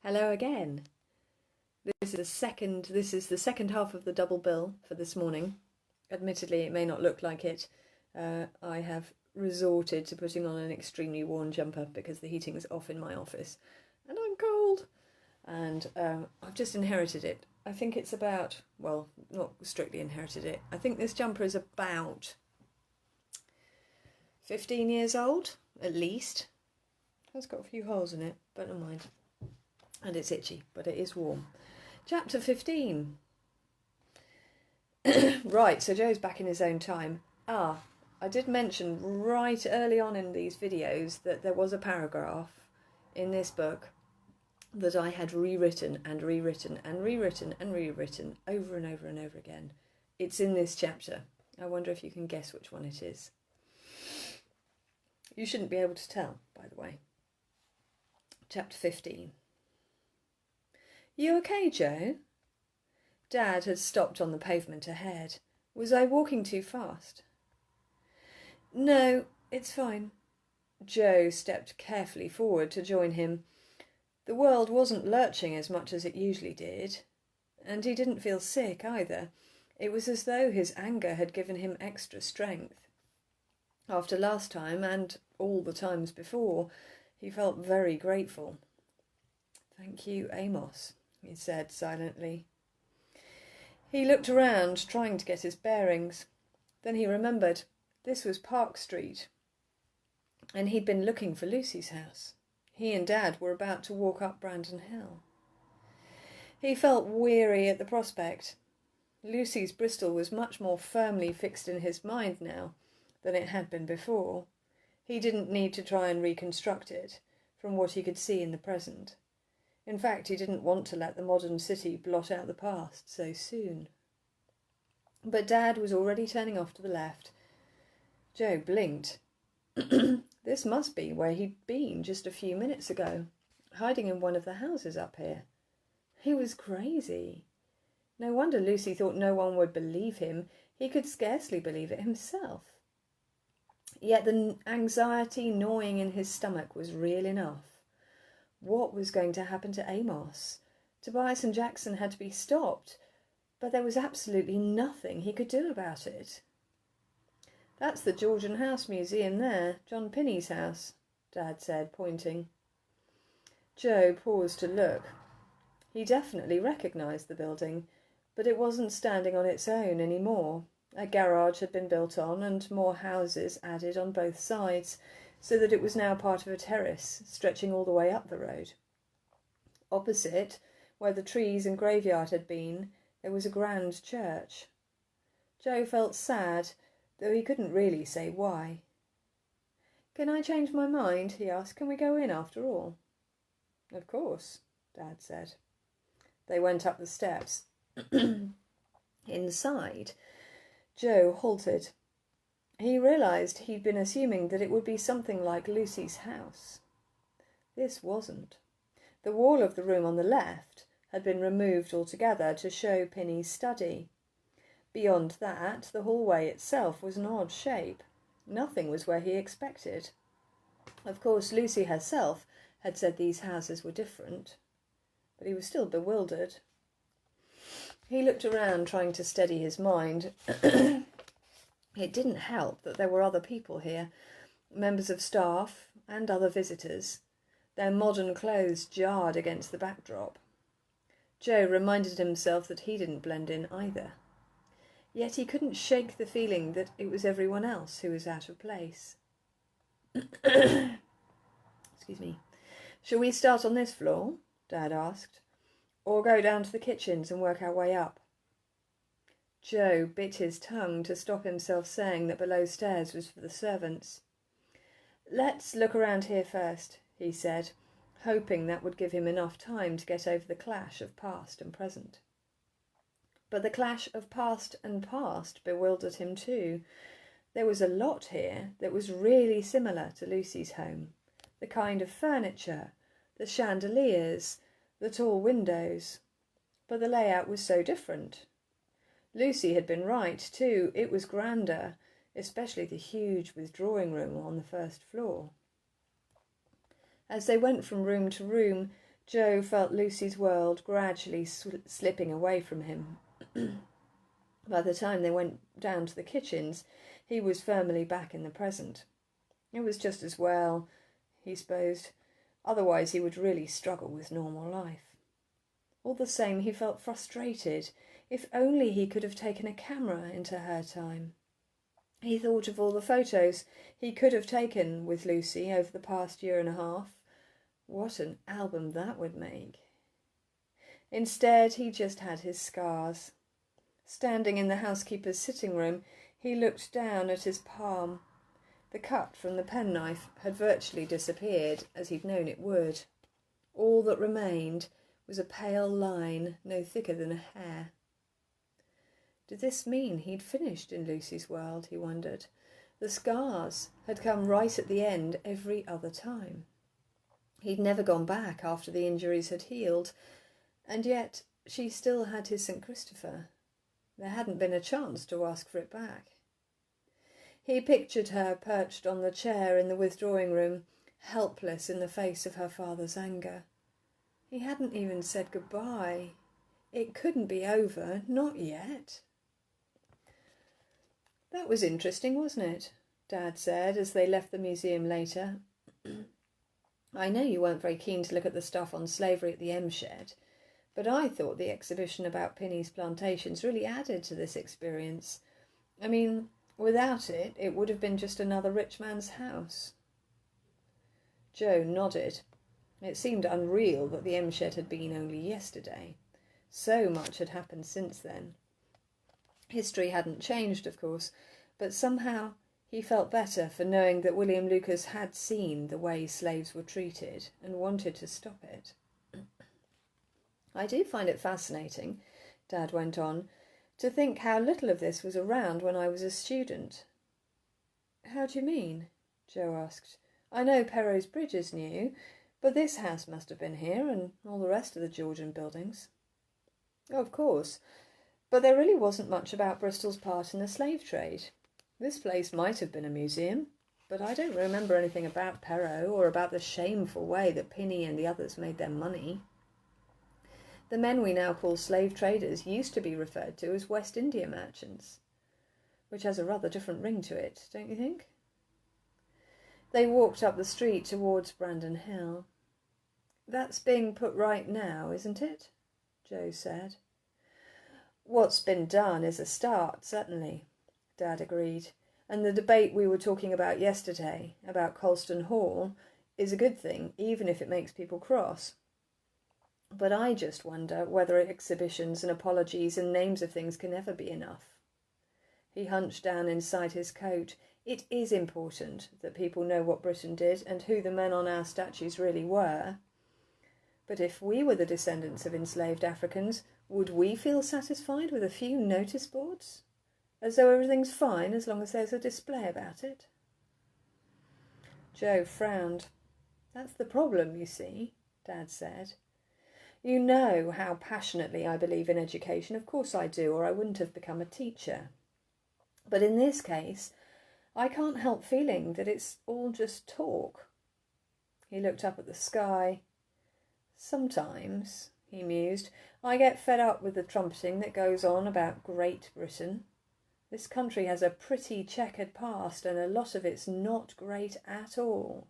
Hello again. This is the second half of the double bill for this morning. Admittedly, it may not look like it. I have resorted to putting on an extremely worn jumper because the heating is off in my office and I'm cold. And I've just inherited it. I think it's about, well, not strictly inherited it. I think this jumper is about 15 years old, at least. It's got a few holes in it, but never mind. And it's itchy, but it is warm. Chapter 15. Right, so Joe's back in his own time. I did mention right early on in these videos that there was a paragraph in this book that I had rewritten and rewritten and rewritten and rewritten over and over and over again. It's in this chapter. I wonder if you can guess which one it is. You shouldn't be able to tell, by the way. Chapter 15. You okay, Joe? Dad had stopped on the pavement ahead. Was I walking too fast? No, it's fine. Joe stepped carefully forward to join him. The world wasn't lurching as much as it usually did, and he didn't feel sick either. It was as though his anger had given him extra strength. After last time, and all the times before, he felt very grateful. Thank you, Amos, he said silently. He looked around, trying to get his bearings. Then he remembered this was Park Street, and he'd been looking for Lucy's house. He and Dad were about to walk up Brandon Hill. He felt weary at the prospect. Lucy's Bristol was much more firmly fixed in his mind now than it had been before. He didn't need to try and reconstruct it from what he could see in the present. In fact, he didn't want to let the modern city blot out the past so soon. But Dad was already turning off to the left. Joe blinked. This must be where he'd been just a few minutes ago, hiding in one of the houses up here. He was crazy. No wonder Lucy thought no one would believe him. He could scarcely believe it himself. Yet the anxiety gnawing in his stomach was real enough. What was going to happen to Amos? Tobias and Jackson had to be stopped, but there was absolutely nothing he could do about it. That's the Georgian House Museum there, John Pinney's house, Dad said, pointing. Joe paused to look. He definitely recognised the building, but it wasn't standing on its own any more. A garage had been built on and more houses added on both sides, so that it was now part of a terrace stretching all the way up the road. Opposite, where the trees and graveyard had been, there was a grand church. Joe felt sad, though he couldn't really say why. "Can I change my mind?" he asked. "Can we go in after all?" "Of course," Dad said. They went up the steps. Inside, Joe halted. He realised he'd been assuming that it would be something like Lucy's house. This wasn't. The wall of the room on the left had been removed altogether to show Pinney's study. Beyond that, the hallway itself was an odd shape. Nothing was where he expected. Of course, Lucy herself had said these houses were different, but he was still bewildered. He looked around, trying to steady his mind. It didn't help that there were other people here, members of staff and other visitors. Their modern clothes jarred against the backdrop. Joe reminded himself that he didn't blend in either. Yet he couldn't shake the feeling that it was everyone else who was out of place. Excuse me. "Shall we start on this floor?" Dad asked. "Or go down to the kitchens and work our way up?" Joe bit his tongue to stop himself saying that below stairs was for the servants. "Let's look around here first," he said, hoping that would give him enough time to get over the clash of past and present. But the clash of past and past bewildered him too. There was a lot here that was really similar to Lucy's home. The kind of furniture, the chandeliers, the tall windows. But the layout was so different. Lucy had been right, too. It was grander, especially the huge withdrawing room on the first floor. As they went from room to room, Joe felt Lucy's world gradually slipping away from him. By the time they went down to the kitchens, he was firmly back in the present. It was just as well, he supposed. Otherwise he would really struggle with normal life. All the same, he felt frustrated. If only he could have taken a camera into her time. He thought of all the photos he could have taken with Lucy over the past year and a half. What an album that would make. Instead, he just had his scars. Standing in the housekeeper's sitting room, he looked down at his palm. The cut from the penknife had virtually disappeared, as he'd known it would. All that remained was a pale line no thicker than a hair. Did this mean he'd finished in Lucy's world, he wondered. The scars had come right at the end every other time. He'd never gone back after the injuries had healed, and yet she still had his St. Christopher. There hadn't been a chance to ask for it back. He pictured her perched on the chair in the withdrawing room, helpless in the face of her father's anger. He hadn't even said goodbye. It couldn't be over, not yet. That was interesting, wasn't it? Dad said as they left the museum later. I know you weren't very keen to look at the stuff on slavery at the M shed, but I thought the exhibition about Pinny's plantations really added to this experience. I mean, without it, it would have been just another rich man's house. Joe nodded. It seemed unreal that the M shed had been only yesterday. So much had happened since then. History hadn't changed, of course, but somehow he felt better for knowing that William Lucas had seen the way slaves were treated and wanted to stop it. I do find it fascinating, Dad went on, to think how little of this was around when I was a student. How do you mean? Joe asked. I know Perrot's Bridge is new, but this house must have been here and all the rest of the Georgian buildings. Oh, of course, but there really wasn't much about Bristol's part in the slave trade. This place might have been a museum, but I don't remember anything about Perrot or about the shameful way that Pinny and the others made their money. The men we now call slave traders used to be referred to as West India merchants, which has a rather different ring to it, don't you think? They walked up the street towards Brandon Hill. That's being put right now, isn't it? Joe said. What's been done is a start, certainly, Dad agreed. And the debate we were talking about yesterday, about Colston Hall, is a good thing, even if it makes people cross. But I just wonder whether exhibitions and apologies and names of things can ever be enough. He hunched down inside his coat. It is important that people know what Britain did and who the men on our statues really were. But if we were the descendants of enslaved Africans, would we feel satisfied with a few notice boards? As though everything's fine as long as there's a display about it? Joe frowned. That's the problem, you see, Dad said. You know how passionately I believe in education. Of course I do, or I wouldn't have become a teacher. But in this case, I can't help feeling that it's all just talk. He looked up at the sky. Sometimes, he mused, I get fed up with the trumpeting that goes on about Great Britain. This country has a pretty checkered past, and a lot of it's not great at all.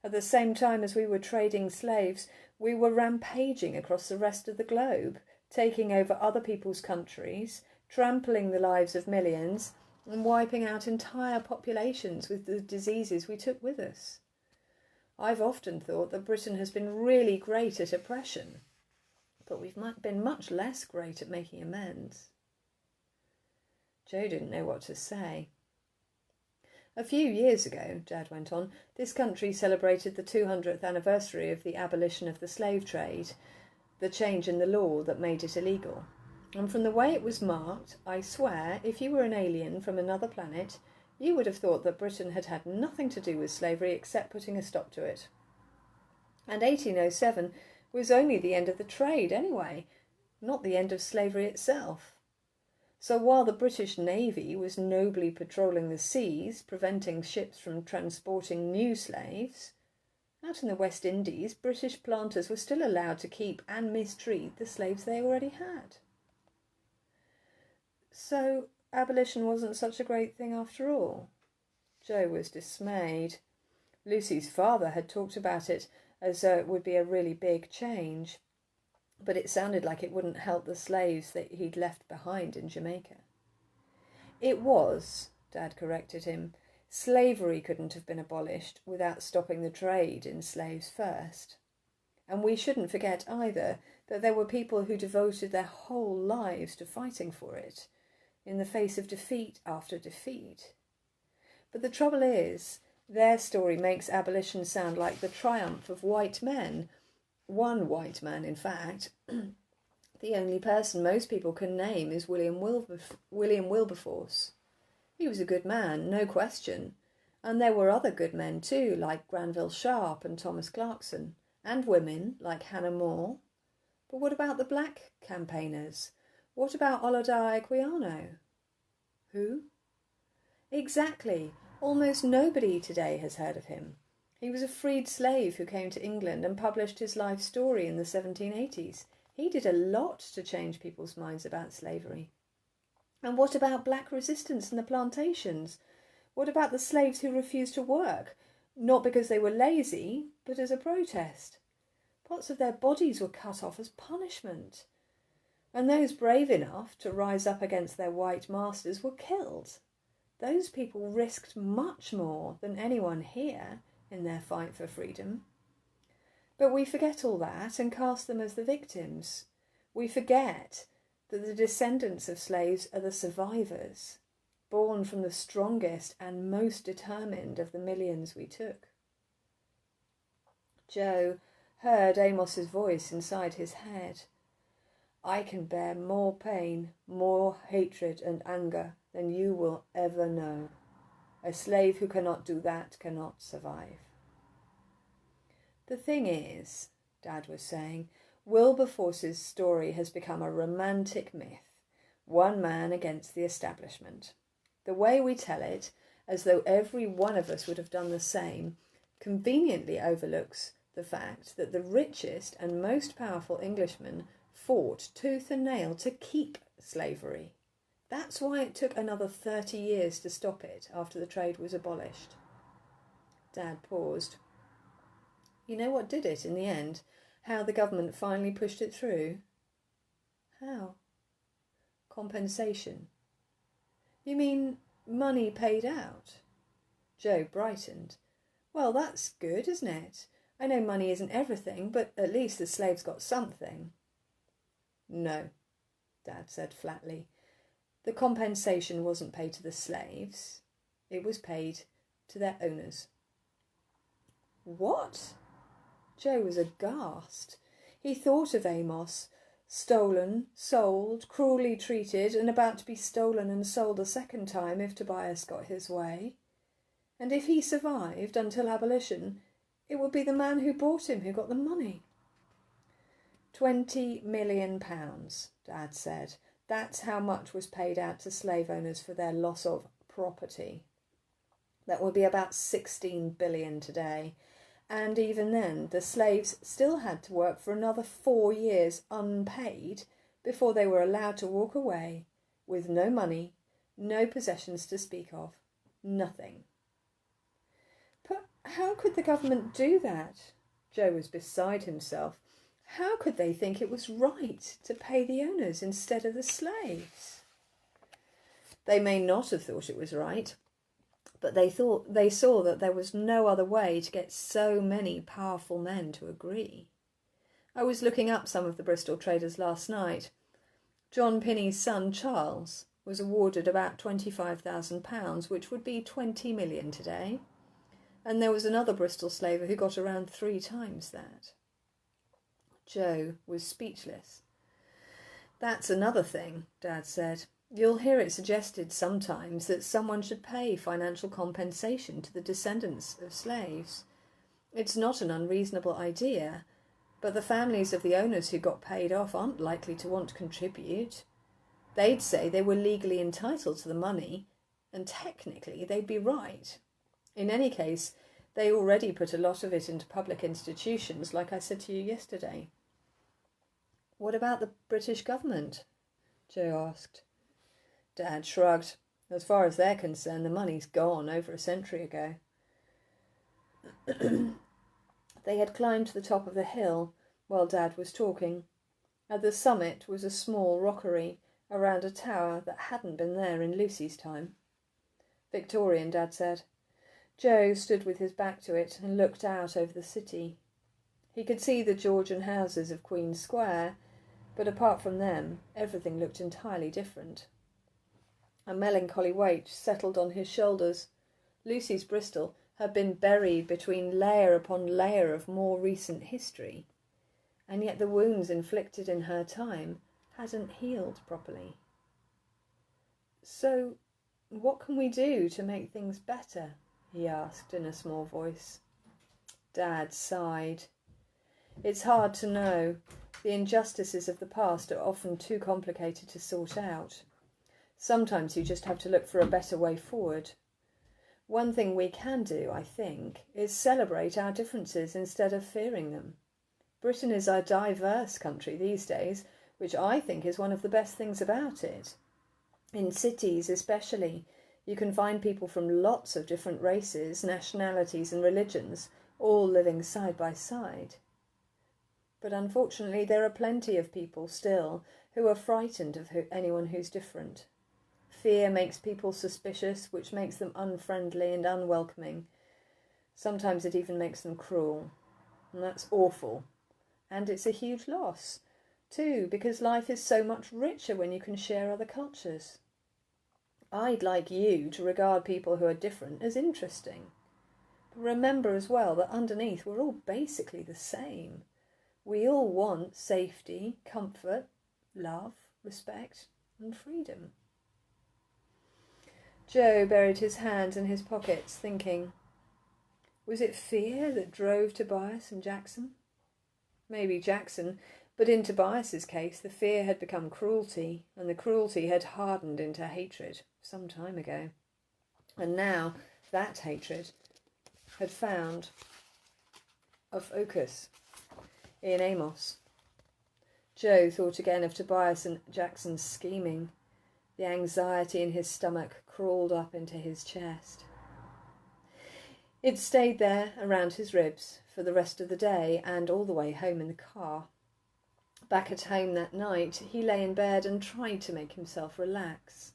At the same time as we were trading slaves, we were rampaging across the rest of the globe, taking over other people's countries, trampling the lives of millions, and wiping out entire populations with the diseases we took with us. I've often thought that Britain has been really great at oppression, but we've been much less great at making amends. Joe didn't know what to say. A few years ago, Dad went on, this country celebrated the 200th anniversary of the abolition of the slave trade, the change in the law that made it illegal. And from the way it was marked, I swear, if you were an alien from another planet, you would have thought that Britain had had nothing to do with slavery except putting a stop to it. And 1807 was only the end of the trade anyway, not the end of slavery itself. So while the British Navy was nobly patrolling the seas, preventing ships from transporting new slaves, Out in the West Indies, British planters were still allowed to keep and mistreat the slaves they already had. So abolition wasn't such a great thing after all. Joe was dismayed. Lucy's father had talked about it as though it would be a really big change, but it sounded like it wouldn't help the slaves that he'd left behind in Jamaica. It was, Dad corrected him. Slavery couldn't have been abolished without stopping the trade in slaves first. And we shouldn't forget either that there were people who devoted their whole lives to fighting for it, in the face of defeat after defeat. But the trouble is, their story makes abolition sound like the triumph of white men. One white man, in fact. The only person most people can name is William Wilberforce. He was a good man, no question, and there were other good men too, like Granville Sharp and Thomas Clarkson, and women like Hannah More. But what about the black campaigners? What about Olaudah Equiano? Who? Exactly. Almost nobody today has heard of him. He was a freed slave who came to England and published his life story in the 1780s. He did a lot to change people's minds about slavery. And what about black resistance in the plantations? What about the slaves who refused to work, not because they were lazy, but as a protest? Parts of their bodies were cut off as punishment. And those brave enough to rise up against their white masters were killed. Those people risked much more than anyone here in their fight for freedom. But we forget all that and cast them as the victims. We forget that the descendants of slaves are the survivors, born from the strongest and most determined of the millions we took. Joe heard Amos's voice inside his head. I can bear more pain, more hatred and anger than you will ever know. A slave who cannot do that cannot survive. The thing is, Dad was saying, Wilberforce's story has become a romantic myth, one man against the establishment. The way we tell it, as though every one of us would have done the same, conveniently overlooks the fact that the richest and most powerful Englishmen fought tooth and nail to keep slavery. That's why it took another 30 years to stop it after the trade was abolished. Dad paused. You know what did it in the end? How the government finally pushed it through? How? Compensation. You mean money paid out? Joe brightened. Well, that's good, isn't it? I know money isn't everything, but at least the slaves got something. No, Dad said flatly. The compensation wasn't paid to the slaves. It was paid to their owners. What? Joe was aghast. He thought of Amos, stolen, sold, cruelly treated, and about to be stolen and sold a second time if Tobias got his way. And if he survived until abolition, it would be the man who bought him who got the money. £20 million, Dad said. That's how much was paid out to slave owners for their loss of property. That would be about 16 billion today. And even then, the slaves still had to work for another 4 years unpaid before they were allowed to walk away with no money, no possessions to speak of, nothing. But how could the government do that? Joe was beside himself. How could they think it was right to pay the owners instead of the slaves? They may not have thought it was right, but they saw that there was no other way to get so many powerful men to agree. I was looking up some of the Bristol traders last night. John Pinney's son, Charles, was awarded about £25,000, which would be 20 million today. And there was another Bristol slaver who got around 3 times that. Joe was speechless. That's another thing, Dad said. You'll hear it suggested sometimes that someone should pay financial compensation to the descendants of slaves. It's not an unreasonable idea, but the families of the owners who got paid off aren't likely to want to contribute. They'd say they were legally entitled to the money, and technically they'd be right. In any case, They already put a lot of it into public institutions, like I said to you yesterday. What about the British government? Joe asked. Dad shrugged. As far as they're concerned, the money's gone over a century ago. They had climbed to the top of the hill while Dad was talking. At the summit was a small rockery around a tower that hadn't been there in Lucy's time. Victorian, Dad said. Joe stood with his back to it and looked out over the city. He could see the Georgian houses of Queen Square, but apart from them, everything looked entirely different. A melancholy weight settled on his shoulders. Lucy's Bristol had been buried between layer upon layer of more recent history, and yet the wounds inflicted in her time hadn't healed properly. So, what can we do to make things better? He asked in a small voice. Dad sighed. It's hard to know. The injustices of the past are often too complicated to sort out. Sometimes you just have to look for a better way forward. One thing we can do, I think, is celebrate our differences instead of fearing them. Britain is a diverse country these days, which I think is one of the best things about it. In cities especially, you can find people from lots of different races, nationalities and religions, all living side by side. But unfortunately there are plenty of people still who are frightened of anyone who's different. Fear makes people suspicious, which makes them unfriendly and unwelcoming. Sometimes it even makes them cruel. And that's awful. And it's a huge loss, too, because life is so much richer when you can share other cultures. I'd like you to regard people who are different as interesting. But remember as well that underneath we're all basically the same. We all want safety, comfort, love, respect and freedom. Joe buried his hands in his pockets, thinking. Was it fear that drove Tobias and Jackson? Maybe Jackson, but in Tobias's case the fear had become cruelty, and the cruelty had hardened into hatred some time ago. And now that hatred had found a focus in Amos. Joe thought again of Tobias and Jackson's scheming. The anxiety in his stomach crawled up into his chest. It stayed there around his ribs for the rest of the day and all the way home in the car. Back at home that night, he lay in bed and tried to make himself relax.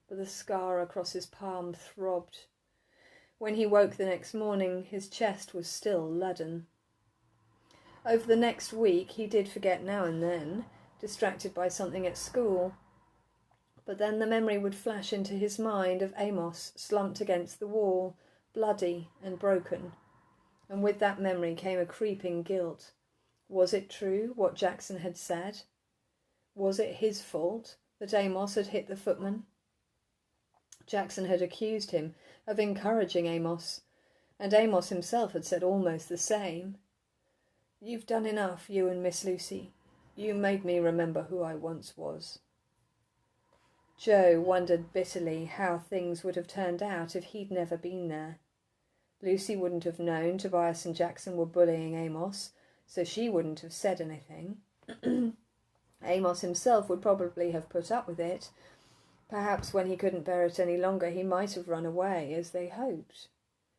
But the scar across his palm throbbed. When he woke the next morning, his chest was still leaden. Over the next week, he did forget now and then, distracted by something at school. But then the memory would flash into his mind of Amos slumped against the wall, bloody and broken. And with that memory came a creeping guilt. Was it true, what Jackson had said? Was it his fault that Amos had hit the footman? Jackson had accused him of encouraging Amos, and Amos himself had said almost the same. You've done enough, you and Miss Lucy. You made me remember who I once was. Joe wondered bitterly how things would have turned out if he'd never been there. Lucy wouldn't have known Tobias and Jackson were bullying Amos, so she wouldn't have said anything. Amos himself would probably have put up with it. Perhaps when he couldn't bear it any longer, he might have run away, as they hoped.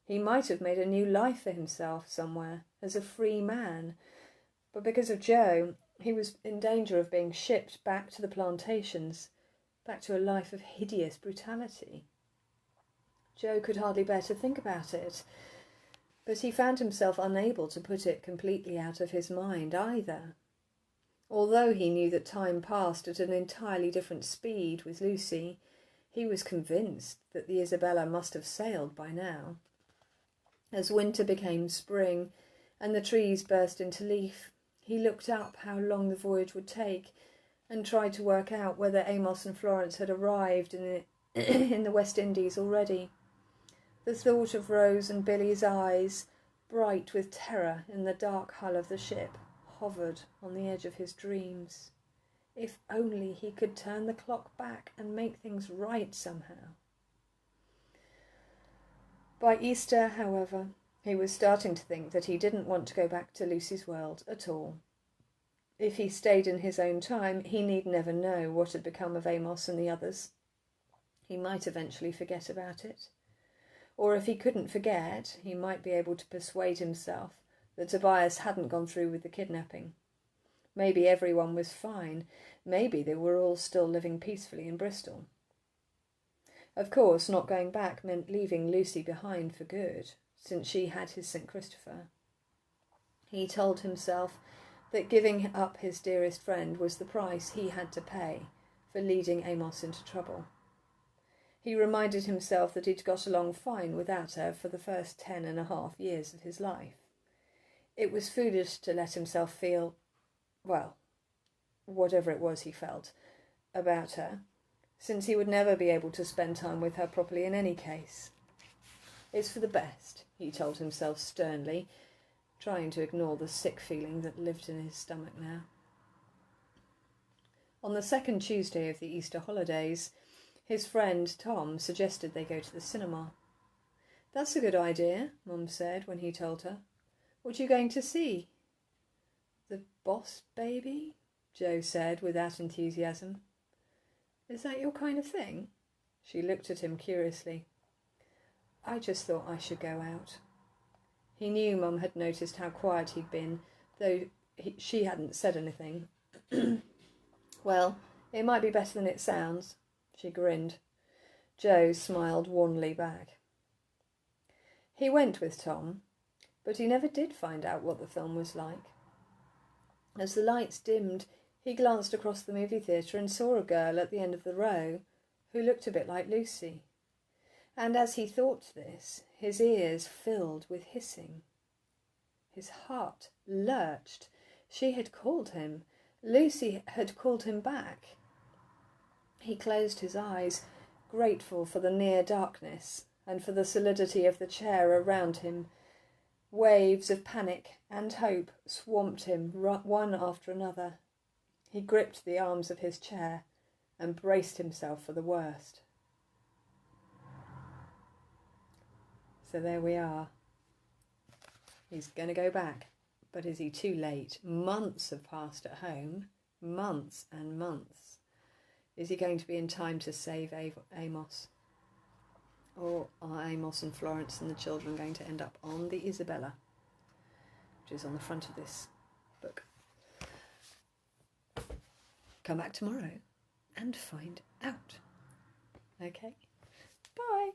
He might have made a new life for himself somewhere, as a free man. But because of Joe, he was in danger of being shipped back to the plantations, back to a life of hideous brutality. Joe could hardly bear to think about it, but he found himself unable to put it completely out of his mind either. Although he knew that time passed at an entirely different speed with Lucy, he was convinced that the Isabella must have sailed by now. As winter became spring and the trees burst into leaf, he looked up how long the voyage would take and tried to work out whether Amos and Florence had arrived in the West Indies already. The thought of Rose and Billy's eyes, bright with terror in the dark hull of the ship, hovered on the edge of his dreams. If only he could turn the clock back and make things right somehow. By Easter, however, He was starting to think that he didn't want to go back to Lucy's world at all. If he stayed in his own time, he need never know what had become of Amos and the others. He might eventually forget about it. Or if he couldn't forget, he might be able to persuade himself that Tobias hadn't gone through with the kidnapping. Maybe everyone was fine. Maybe they were all still living peacefully in Bristol. Of course, not going back meant leaving Lucy behind for good, since she had his St. Christopher. He told himself that giving up his dearest friend was the price he had to pay for leading Amos into trouble. He reminded himself that he'd got along fine without her for the first 10.5 years of his life. It was foolish to let himself feel, well, whatever it was he felt about her, since he would never be able to spend time with her properly in any case. It's for the best, he told himself sternly, trying to ignore the sick feeling that lived in his stomach now. On the second Tuesday of the Easter holidays, his friend Tom suggested they go to the cinema. "That's a good idea," Mum said when he told her. "What are you going to see?" "The Boss Baby," Joe said without enthusiasm. "Is that your kind of thing?" She looked at him curiously. "I just thought I should go out." He knew Mum had noticed how quiet he'd been, though she hadn't said anything. "Well, it might be better than it sounds." She grinned. Joe smiled wanly back. He went with Tom, but he never did find out what the film was like. As the lights dimmed, he glanced across the movie theatre and saw a girl at the end of the row who looked a bit like Lucy. And as he thought this, his ears filled with hissing. His heart lurched. She had called him. Lucy had called him back. He closed his eyes, grateful for the near darkness and for the solidity of the chair around him. Waves of panic and hope swamped him, one after another. He gripped the arms of his chair and braced himself for the worst. So there we are. He's going to go back, but is he too late? Months have passed at home. Months and months. Is he going to be in time to save Amos? Or are Amos and Florence and the children going to end up on the Isabella, which is on the front of this book? Come back tomorrow and find out. Okay? Bye.